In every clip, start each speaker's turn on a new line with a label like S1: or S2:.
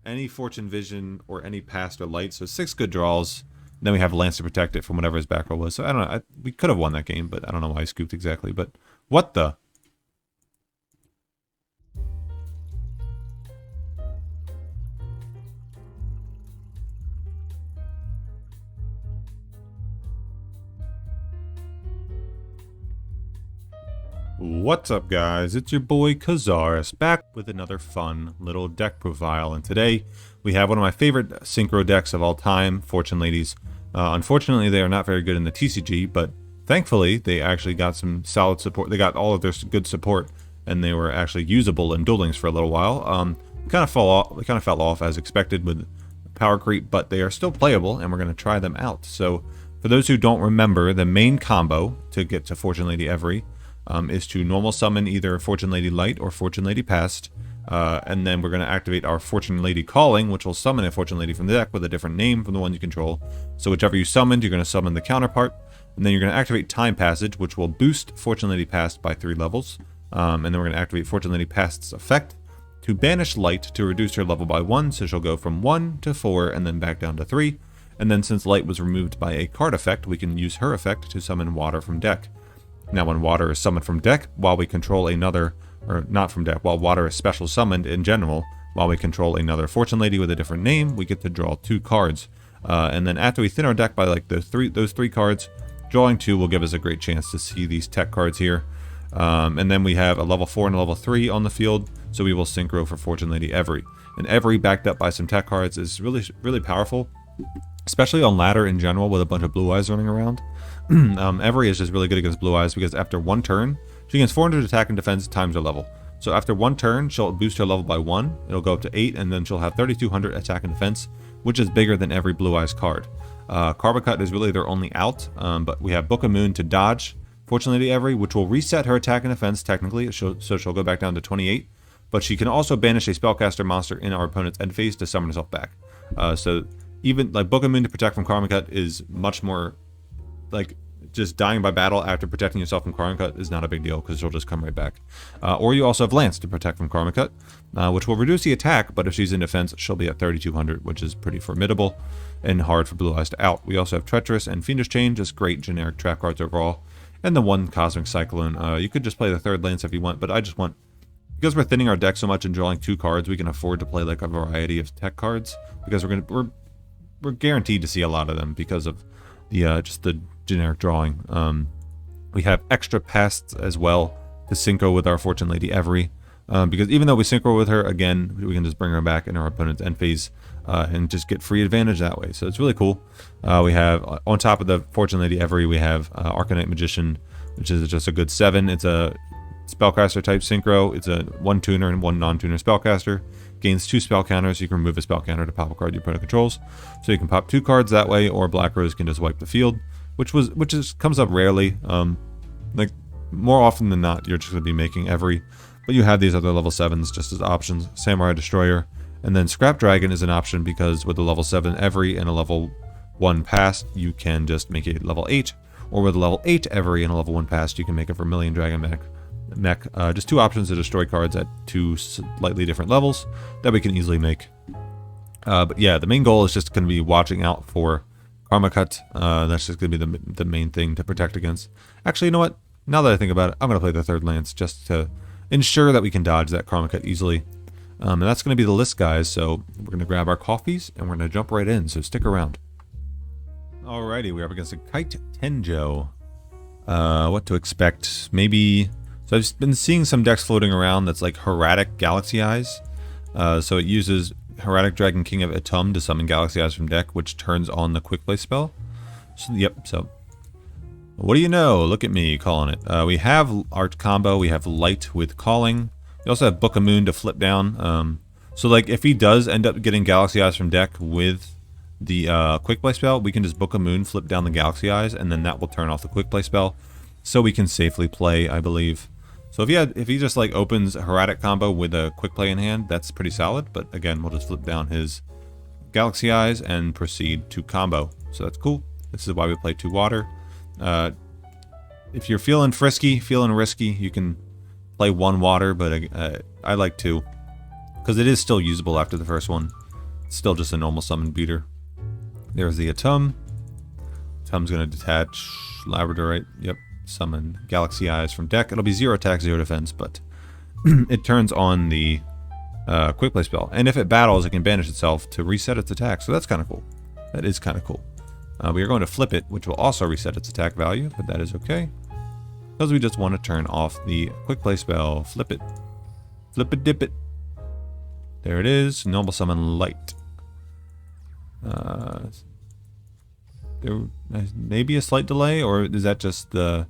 S1: any Fortune Vision, or any Past or Light. So 6 good draws. Then we have Lance to protect it from whatever his back row was. So I don't know. We could have won that game, but I don't know why I scooped exactly. But what the? What's up, guys? It's your boy Kazaris back with another fun little deck profile, and today we have one of my favorite synchro decks of all time, Fortune Ladies. Unfortunately, they are not very good in the TCG, but thankfully they actually got some solid support. They got all of their good support, and they were actually usable in Duel Links for a little while. They kind of fell off as expected with power creep, but they are still playable, and we're going to try them out. So, for those who don't remember, the main combo to get to Fortune Lady Every is to normal summon either Fortune Lady Light or Fortune Lady Past, and then we're going to activate our Fortune Lady Calling, which will summon a Fortune Lady from the deck with a different name from the one you control. So whichever you summoned, you're going to summon the counterpart, and then you're going to activate Time Passage, which will boost Fortune Lady Past by 3 levels, and then we're going to activate Fortune Lady Past's effect to banish Light to reduce her level by 1, so she'll go from 1 to 4 and then back down to 3, and then since Light was removed by a card effect, we can use her effect to summon Water from deck. Now, when Water is summoned from deck, while we control another, or not from deck, while Water is special summoned in general, while we control another Fortune Lady with a different name, we get to draw 2 cards. And then after we thin our deck by like those three cards, drawing 2 will give us a great chance to see these tech cards here. And then we have a level 4 and a level 3 on the field, so we will synchro for Fortune Lady Every. And Every backed up by some tech cards is really, really powerful, especially on ladder in general with a bunch of blue eyes running around. Every is just really good against blue eyes because after 1 turn, she gains 400 attack and defense times her level. So after 1 turn, she'll boost her level by 1, it'll go up to 8, and then she'll have 3200 attack and defense, which is bigger than every blue eyes card. Karma Cut is really their only out, but we have Book of Moon to dodge Fortune Lady Every, which will reset her attack and defense technically, so she'll go back down to 28, but she can also banish a spellcaster monster in our opponent's end phase to summon herself back. So even like Book of Moon to protect from Karma Cut is much more like just dying by battle after protecting yourself from Karma Cut is not a big deal because she'll just come right back. Or you also have Lance to protect from Karma Cut, which will reduce the attack, but if she's in defense, she'll be at 3200, which is pretty formidable and hard for blue eyes to out. We also have Treacherous and Fiendish Chain, just great generic trap cards overall. And the 1 Cosmic Cyclone. You could just play the 3rd Lance if you want, but I just want, because we're thinning our deck so much and drawing 2 cards, we can afford to play like a variety of tech cards because we're guaranteed to see a lot of them because of the just the generic drawing. We have extra pasts as well to synchro with our Fortune Lady Every, because even though we synchro with her, again, we can just bring her back in our opponent's end phase and just get free advantage that way. So it's really cool. We have, on top of the Fortune Lady Every, we have Arcanite Magician, which is just a good 7. It's a spellcaster type synchro. It's a 1 tuner and 1 non-tuner spellcaster. Gains 2 spell counters. You can remove a spell counter to pop a card your opponent controls. So you can pop 2 cards that way, or Black Rose can just wipe the field, which comes up rarely. Like more often than not, you're just going to be making Every, but you have these other level 7s just as options. Samurai Destroyer, and then Scrap Dragon is an option because with the level 7 Every and a level 1 Past, you can just make it level 8, or with a level 8 Every and a level 1 Past, you can make a Vermilion Dragon mech. Just 2 options to destroy cards at 2 slightly different levels that we can easily make. But yeah, the main goal is just going to be watching out for Karma Cut. That's just going to be the main thing to protect against. Actually, you know what? Now that I think about it, I'm going to play the 3rd Lance just to ensure that we can dodge that Karma Cut easily. And that's going to be the list, guys. So we're going to grab our coffees and we're going to jump right in. So stick around. Alrighty, we're up against a Kite Tenjo. What to expect? Maybe. So I've been seeing some decks floating around that's like Hieratic Galaxy Eyes. So it uses Hieratic Dragon King of Atum to summon Galaxy Eyes from deck, which turns on the Quick Play spell. So, yep, so what do you know? Look at me calling it. We have our combo. We have Light with Calling. We also have Book of Moon to flip down. So like if he does end up getting Galaxy Eyes from deck with the Quick Play spell, we can just Book of Moon, flip down the Galaxy Eyes, and then that will turn off the Quick Play spell. So we can safely play, I believe. So if he just like opens a Hieratic combo with a Quick Play in hand, that's pretty solid. But again, we'll just flip down his Galaxy Eyes and proceed to combo. So that's cool. This is why we play 2 water. If you're feeling frisky, feeling risky, you can play 1 water, but I like 2 because it is still usable after the first one. Still just a normal summon beater. There's the Atum. Atum's going to detach Labradorite. Yep. Summon Galaxy Eyes from deck. It'll be 0 attack, 0 defense, but it turns on the quick play spell. And if it battles, it can banish itself to reset its attack. So that's kind of cool. That is kind of cool. We are going to flip it, which will also reset its attack value, but that is okay. Because we just want to turn off the quick play spell. Flip it. Flip it, dip it. There it is. Normal summon light. There may be a slight delay, or is that just the...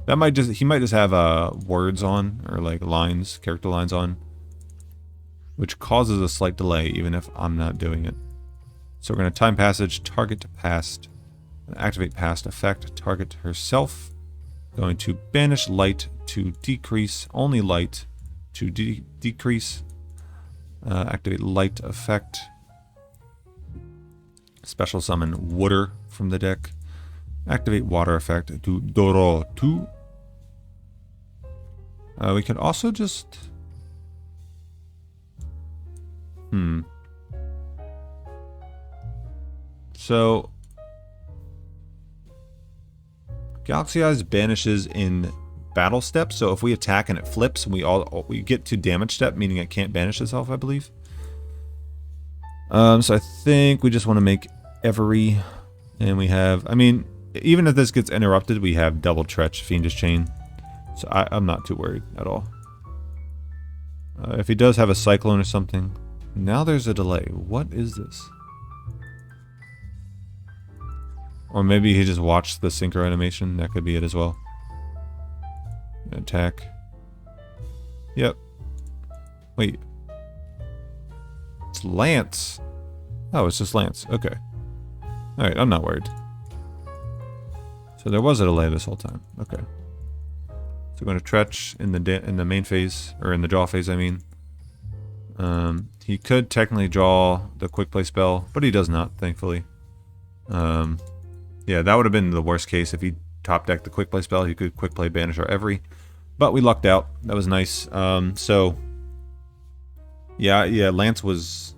S1: That might just... He might just have words on, or like lines, character lines on, which causes a slight delay, even if I'm not doing it. So we're going to time passage, target to past, activate past effect, target herself. Going to banish light to decrease, only light to decrease. Activate light effect. Special summon water from the deck. Activate water effect to Doro 2. We could also just... So, Galaxy Eyes banishes in battle step. So if we attack and it flips, we get to damage step, meaning it can't banish itself, I believe. So I think we just want to make every, and we have, I mean, even if this gets interrupted, we have double Tretch, Fiendish Chain. So I'm not too worried at all. If he does have a Cyclone or something, now there's a delay. What is this? Or maybe he just watched the Synchro animation. That could be it as well. Attack. Yep. Wait. It's Lance. Oh, it's just Lance. Okay. Alright, I'm not worried. So there was a delay this whole time. Okay. So we're going to Tretch in the main phase, or in the draw phase, I mean. He could technically draw the quick play spell, but he does not, thankfully. Yeah, that would have been the worst case. If he top decked the quick play spell, he could quick play banish our every. But we lucked out. That was nice. So yeah, Lance was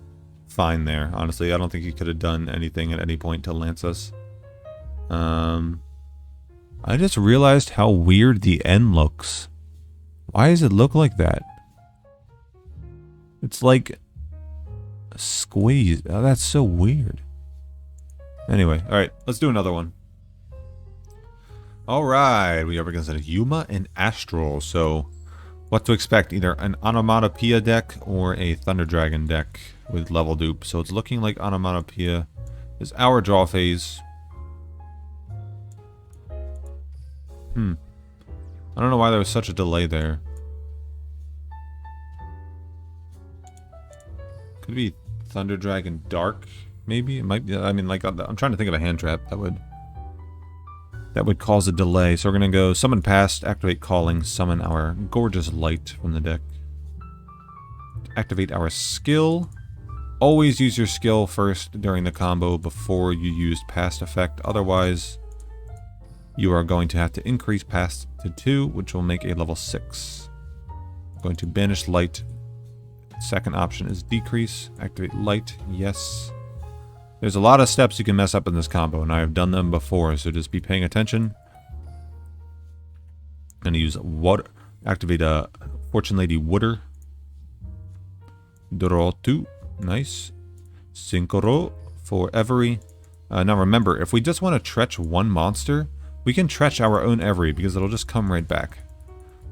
S1: fine there. Honestly, I don't think he could have done anything at any point to lance us. I just realized how weird the N looks. Why does it look like that? It's like squeezed. Oh, that's so weird. Anyway, alright, let's do another one. Alright, we are against a Yuma and Astral. So, what to expect? Either an Onomatopoeia deck or a Thunder Dragon deck with level dupe. So it's looking like Onomatopoeia is our draw phase. I don't know why there was such a delay there. Could be Thunder Dragon Dark, maybe? It might be. I mean, like, I'm trying to think of a hand trap that would cause a delay. So we're going to go summon past, activate calling, summon our gorgeous light from the deck. Activate our skill. Always use your skill first during the combo before you use past effect. Otherwise, you are going to have to increase past to 2, which will make a level 6. Going to banish light. Second option is decrease. Activate light. Yes. There's a lot of steps you can mess up in this combo, and I have done them before, so just be paying attention. Going to use water. Activate a Fortune Lady Water. Draw 2. Nice. Synchro for every. Now remember, if we just want to Tretch one monster, we can Tretch our own every, because it'll just come right back.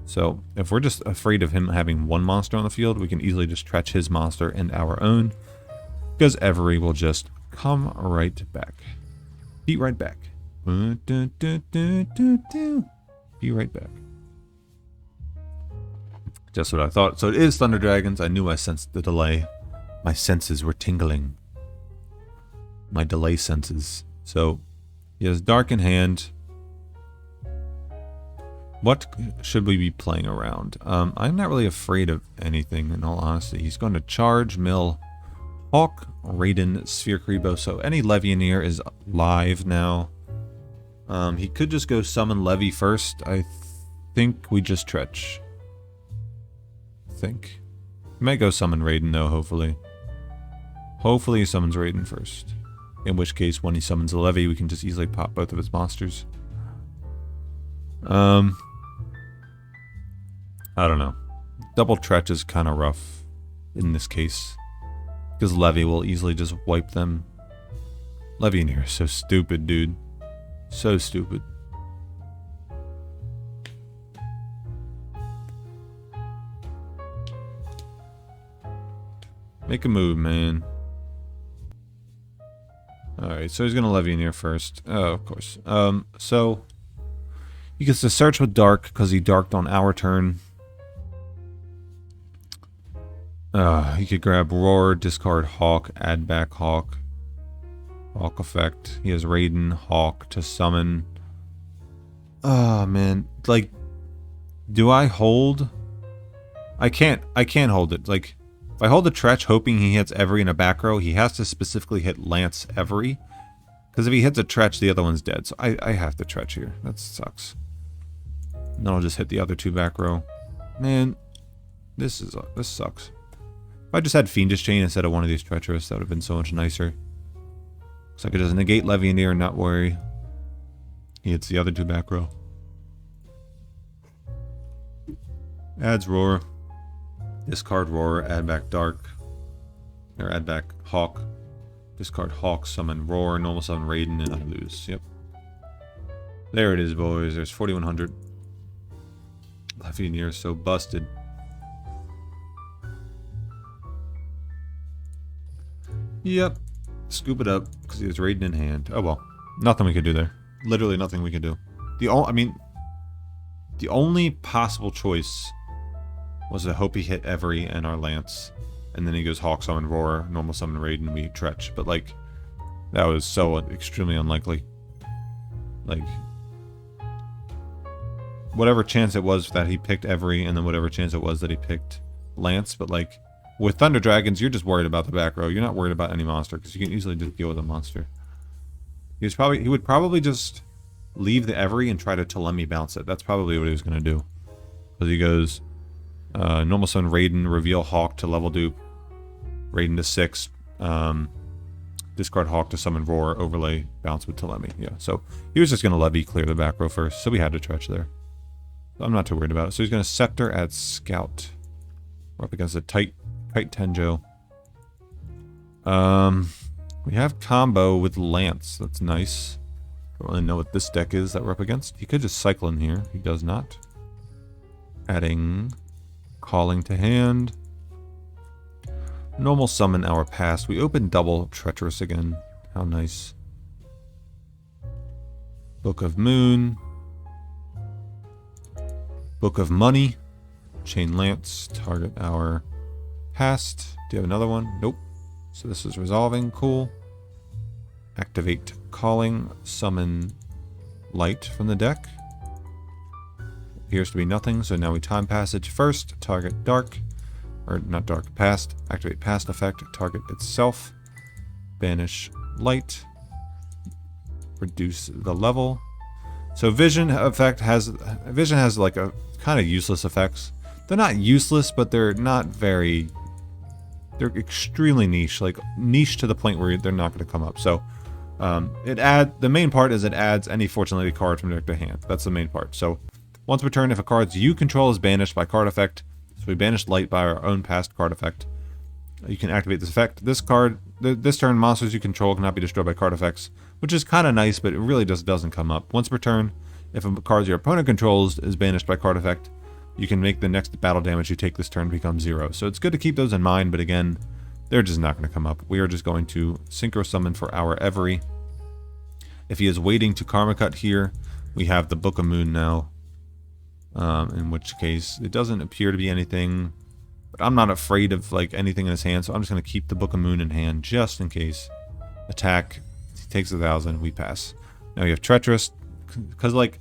S1: So, if we're just afraid of him having one monster on the field, we can easily just Tretch his monster and our own, because every will just come right back. Be right back. Be right back. Just what I thought. So it is Thunder Dragons. I knew I sensed the delay. My senses were tingling. My delay senses. So, he has Dark in hand. What should we be playing around? I'm not really afraid of anything, in all honesty. He's going to charge, mill, Hawk, Raiden, Sphere Kribo. So any Levianeer is live now. He could just go summon Levy first. I think we just Tretch. He might go summon Raiden though, hopefully. Hopefully he summons Raiden first. In which case, when he summons a Levy, we can just easily pop both of his monsters. I don't know. Double Tretch is kind of rough in this case. Because Levy will easily just wipe them. Levy in here is so stupid, dude. So stupid. Make a move, man. Alright, so he's gonna Levy in here first. Oh, of course. So he gets to search with Dark because he darked on our turn. He could grab Roar, discard Hawk, add back Hawk. Hawk effect. He has Raiden, Hawk to summon. Oh man. Like, do I hold? I can't hold it. Like, if I hold the Tretch hoping he hits Every in a back row, he has to specifically hit Lance Every. Because if he hits a Tretch, the other one's dead. So I have to Tretch here. That sucks. And then I'll just hit the other two back row. Man, this sucks. If I just had Fiendish Chain instead of one of these Treacherous, that would have been so much nicer. Looks like it does negate Levy in here and not worry. He hits the other two back row. Adds Roar. Discard Roar, add back Dark. Or add back Hawk. Discard Hawk, summon Roar, normal summon Raiden, and I lose. Yep. There it is, boys. There's 4,100. Levy in here is so busted. Yep. Scoop it up, because he has Raiden in hand. Oh well. Nothing we could do there. Literally nothing we could do. The only possible choice was to hope he hit Every and our Lance. And then he goes Hawk summon Roar, normal summon Raiden, we Tretch. But like, that was so extremely unlikely. Like, whatever chance it was that he picked Every, and then whatever chance it was that he picked Lance. But like, with Thunder Dragons, you're just worried about the back row. You're not worried about any monster, because you can easily just deal with a monster. He would probably just leave the Every and try to Telemi bounce it. That's probably what he was going to do. Because he goes, normal summon Raiden, reveal Hawk to level dupe, Raiden to 6, discard Hawk to summon Roar, overlay, bounce with Telemi. Yeah, so he was just going to Levy, clear the back row first, so we had to Tretch there. I'm not too worried about it. So he's going to Scepter, add Scout. We're up against a tight Tenjo. We have combo with Lance. That's nice. Don't really know what this deck is that we're up against. He could just cycle in here. He does not. Adding Calling to hand. Normal summon our past. We open double Treacherous again. How nice. Book of Moon. Book of Money. Chain Lance. Target our past. Do you have another one? Nope. So this is resolving. Cool. Activate Calling. Summon Light from the deck. Appears to be nothing, so now we Time Passage first. Target Dark. Or not Dark, Past. Activate Past effect. Target itself. Banish Light. Reduce the level. So Vision has like a kind of useless effects. They're not useless, but they're not very... They're extremely niche, like niche to the point where they're not going to come up. So the main part is it adds any Fortune Lady card from deck to hand. That's the main part. So once per turn, if a card you control is banished by card effect, so we banished Light by our own past card effect, you can activate this effect. This turn, monsters you control cannot be destroyed by card effects, which is kind of nice, but it really just doesn't come up. Once per turn, if a card your opponent controls is banished by card effect, you can make the next battle damage you take this turn become 0. So it's good to keep those in mind, but again, they're just not going to come up. We are just going to Synchro Summon for our Every. If he is waiting to Karma Cut here, we have the Book of Moon now. In which case, it doesn't appear to be anything, but I'm not afraid of like anything in his hand, so I'm just going to keep the Book of Moon in hand just in case. Attack, he takes 1,000, we pass. Now we have Treacherous, because like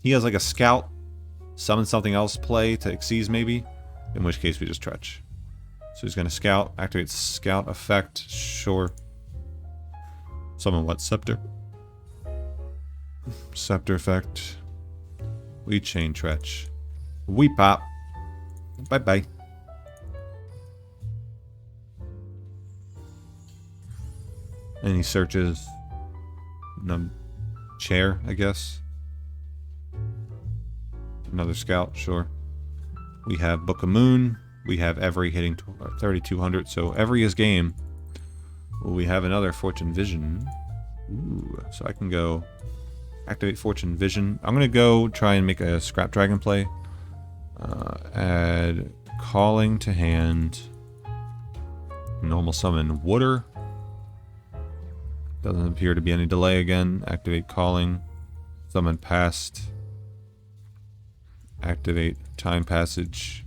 S1: he has like a Scout, summon something else play to Xyz maybe, in which case we just Tretch. So he's going to Scout, activate Scout effect, sure. Summon what? Scepter. Scepter effect. We chain Tretch. We pop. Bye-bye. And he searches the chair, I guess. Another scout, sure. We have Book of Moon. We have Every hitting 3,200. So Every is game. Well, we have another Fortune Vision. Ooh, so I can go activate Fortune Vision. I'm going to go try and make a Scrap Dragon play. Add Calling to hand. Normal summon Water. Doesn't appear to be any delay again. Activate Calling. Summon Past. Activate Time Passage.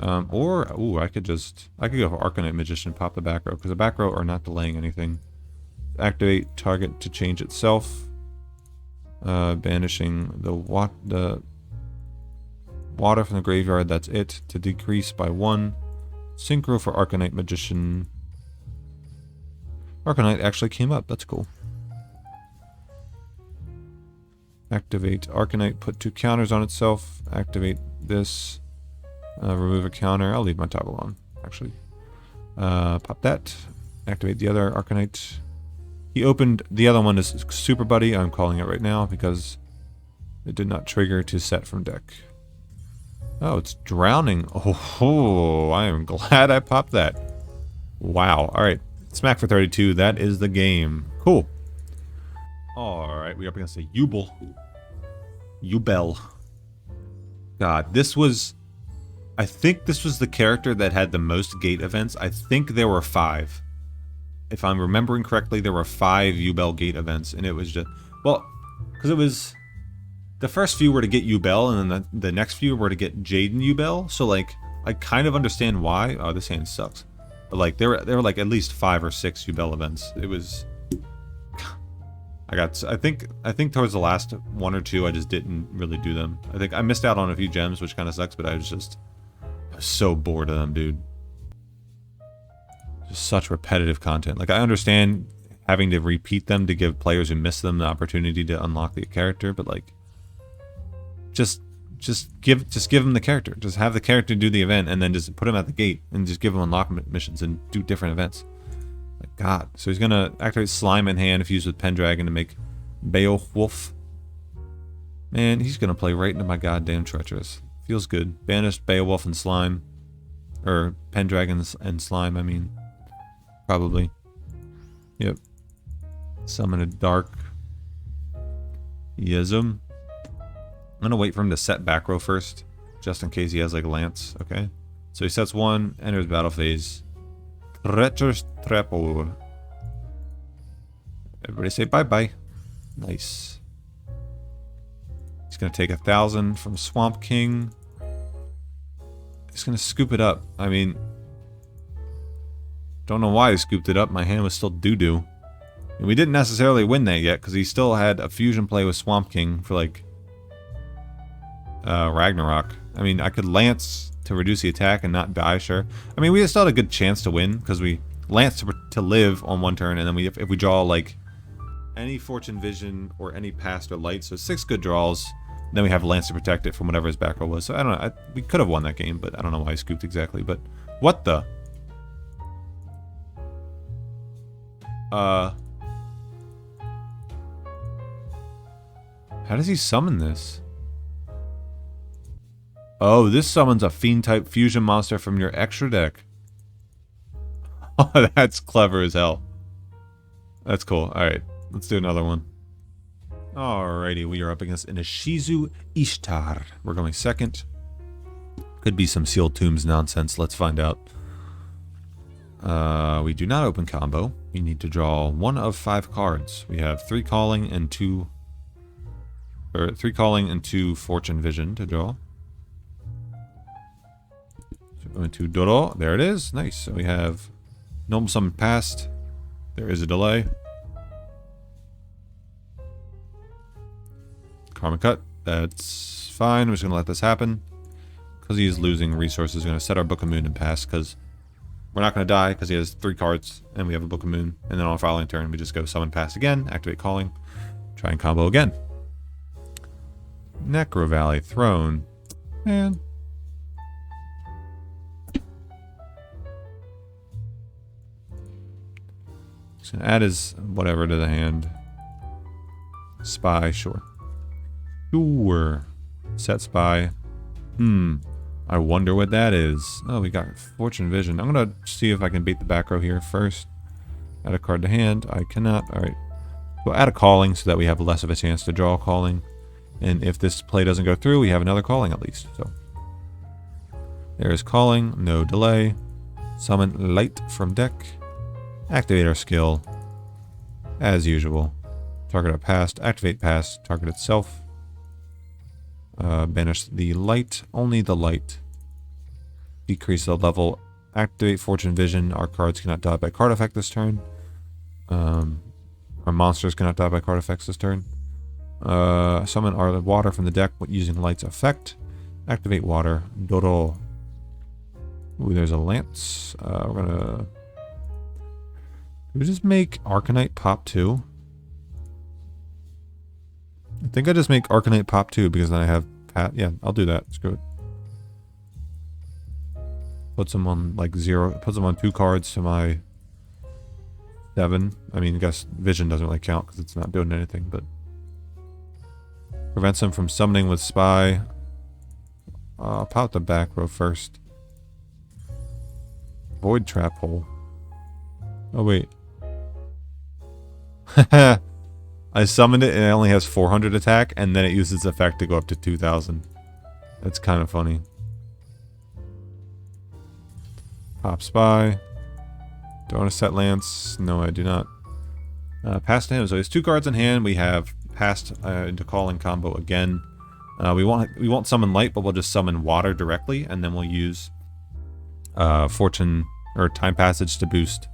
S1: Ooh, I could go for Arcanite Magician, pop the back row, because the back row are not delaying anything. Activate target to change itself. Banishing the water from the graveyard, that's it, to decrease by 1. Synchro for Arcanite Magician. Arcanite actually came up, that's cool. Activate Arcanite, put 2 counters on itself. Activate this. Remove a counter. I'll leave my toggle on, actually. Pop that. Activate the other Arcanite. He opened the other one as Super Buddy. I'm calling it right now because it did not trigger to set from deck. Oh, it's drowning. Oh, I am glad I popped that. Wow. All right. Smack for 32. That is the game. Cool. All right. We're up against a Ubel. God, this was... I think this was the character that had the most gate events. I think there were 5. If I'm remembering correctly, there were 5 Ubel gate events, and it was just... Well, because it was... The first few were to get Ubel, and then the next few were to get Jaden Ubel, so, like, I kind of understand why. Oh, this hand sucks. But, like, there were like, at least 5 or 6 Ubel events. It was... I think towards the last 1 or 2, I just didn't really do them. I think I missed out on a few gems, which kind of sucks, but I was so bored of them, dude. Just such repetitive content. Like, I understand having to repeat them to give players who miss them the opportunity to unlock the character, but like, just give them the character. Just have the character do the event, and then just put him at the gate, and just give him unlock missions and do different events. Like, God. So he's gonna activate Slime in hand if used with Pendragon to make Beowulf. Man, he's gonna play right into my goddamn Treacherous. Feels good. Banished Beowulf and Slime. Or Pendragon and Slime, I mean. Probably. Yep. Summon a Dark Yism. I'm gonna wait for him to set back row first. Just in case he has like Lance. Okay. So he sets 1, enters battle phase. Treacherous Trapple. Everybody say bye-bye. Nice. He's gonna take 1,000 from Swamp King. He's gonna scoop it up. I mean, don't know why he scooped it up. My hand was still doo-doo. And we didn't necessarily win that yet, because he still had a fusion play with Swamp King for, like, Ragnarok. I mean, I could Lance to reduce the attack and not die, sure. I mean, we still had a good chance to win, because we Lance to live on 1 turn, and then if we draw, like, any Fortune Vision or any Past or Light, so 6 good draws, then we have Lance to protect it from whatever his back row was. So I don't know. We could have won that game, but I don't know why he scooped exactly. But what the? How does he summon this? Oh, this summons a Fiend-type fusion monster from your extra deck. Oh, that's clever as hell. That's cool. Alright, let's do another one. Alrighty, we are up against an Ishizu Ishtar. We're going second. Could be some Sealed Tombs nonsense. Let's find out. We do not open combo. We need to draw 1 of 5 cards. We have 3 calling and 2... Or 3 calling and 2 Fortune Vision to draw. So going to Doro. There it is. Nice. So we have Normal Summon Past. There is a delay. Karma Cut. That's fine. I'm just going to let this happen. Because he is losing resources, we're going to set our Book of Moon and pass, because we're not going to die, because he has 3 cards, and we have a Book of Moon. And then on our following turn, we just go Summon Pass again, activate Calling, try and combo again. Necro Valley Throne. Man. Just gonna add his whatever to the hand. Spy, sure. Sure. Set spy. I wonder what that is. Oh, we got Fortune Vision. I'm gonna see if I can beat the back row here first. Add a card to hand. I cannot. Alright. We'll add a calling so that we have less of a chance to draw a calling. And if this play doesn't go through, we have another calling at least. So there's calling, no delay. Summon light from deck. Activate our skill. As usual. Target our past. Activate past. Target itself. Banish the light. Only the light. Decrease the level. Activate Fortune Vision. Our cards cannot die by card effect this turn. Our monsters cannot die by card effects this turn. Summon our water from the deck using light's effect. Activate water. Doro. Ooh, there's a lance. We're gonna... Do we just make Arcanite pop 2? I think I just make Arcanite pop 2 because then I have... Yeah, I'll do that. Screw it. Puts them on like 0. Puts them on 2 cards to my 7. I mean, I guess Vision doesn't really count because it's not doing anything, but... Prevents him from summoning with Spy. I'll pop the back row first. Void Trap Hole. Oh, wait. I summoned it and it only has 400 attack, and then it uses effect to go up to 2000. That's kind of funny. Pop Spy. Do I want to set Lance? No, I do not. Pass to him. So he has 2 cards in hand. We have passed into calling combo again. We won't summon light, but we'll just summon water directly, and then we'll use fortune or time passage to boost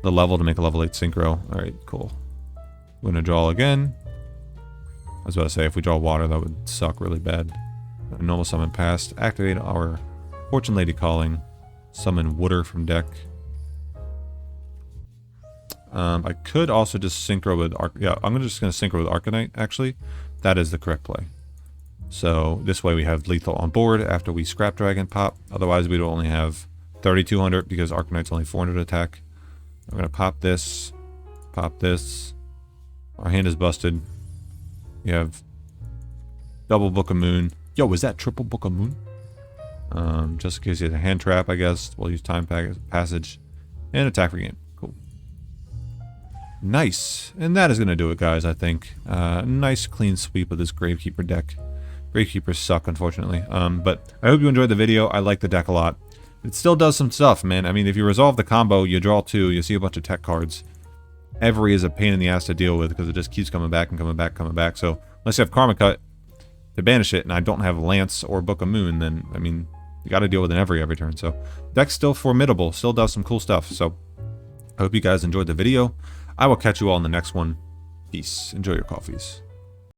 S1: the level to make a level 8 synchro. Alright, cool. We're gonna draw again. I was about to say if we draw water that would suck really bad. Normal summon passed. Activate our Fortune Lady calling. Summon water from deck. I could also just synchro with I'm just gonna synchro with Arcanite actually. That is the correct play. So this way we have lethal on board after we scrap dragon pop. Otherwise we'd only have 3200 because Arcanite's only 400 attack. I'm gonna pop this. Pop this. Our hand is busted. We have double Book of Moon. Yo, is that triple Book of Moon? Just in case you have a hand trap, I guess. We'll use time passage and attack for game. Cool. Nice. And that is going to do it, guys, I think. Nice clean sweep of this Gravekeeper deck. Gravekeepers suck, unfortunately. But I hope you enjoyed the video. I like the deck a lot. It still does some stuff, man. I mean, if you resolve the combo, you draw 2, you see a bunch of tech cards. Every is a pain in the ass to deal with because it just keeps coming back and coming back, coming back. So unless you have Karma Cut to banish it, and I don't have Lance or Book of Moon, then, I mean, you got to deal with it every turn. So deck's still formidable, still does some cool stuff. So I hope you guys enjoyed the video. I will catch you all in the next one. Peace. Enjoy your coffees.